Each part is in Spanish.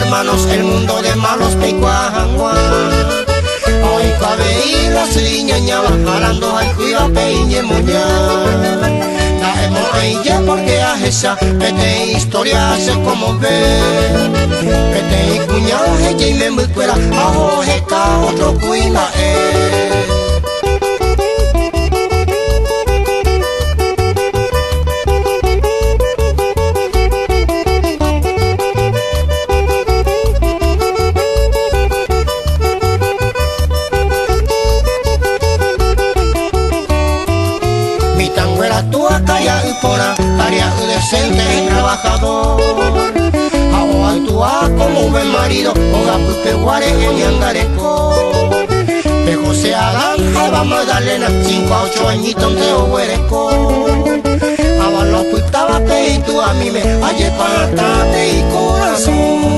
hermanos, el mundo de malos peikuahangua. Hoy cabe y la siñaña jalando al cuido peñe muña. Daemos ella porque a esa pete historia hace como ve. Pete y cuña ella y me mucuera ajo jeca otro cuina Tua calla y pona, tarea decente y trabajador. Ahora actúa como un buen marido, oga pupe guare en yangareco. De José Adán, Alba Magdalena, 5 a 8 añitos de ohuereco. Ahora lo putaba pe y tú a mí me halle para tate y corazón.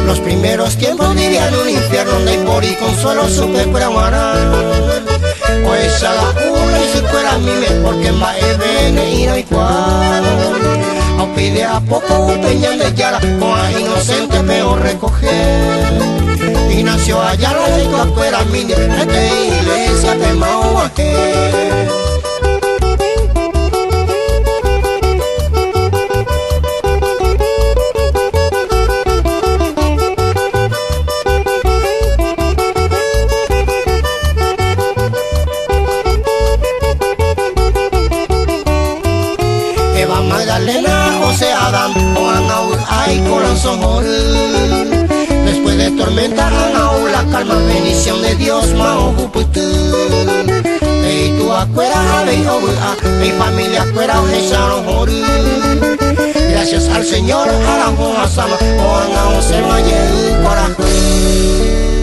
Los primeros tiempos vivía en un infierno donde por y consuelo supe fuera guaná. Pues a la una y si fuera mime porque más bene y no hay cual. Au pide a poco un peñal de yara con a inocente peor recoger. Y nació allá la de tu fuera mini esta iglesia de Mauaje. Eva Magdalena, José Adán, Juan Aúl, ay corazón horrible. Después de tormenta, Aúl, la calma, bendición de Dios, Mao Juputu. Y tú acuera, mi familia acuera, Jesaro horrible. Gracias al Señor, a la Juan Asama, Juan Aúl, se vaya el corazón.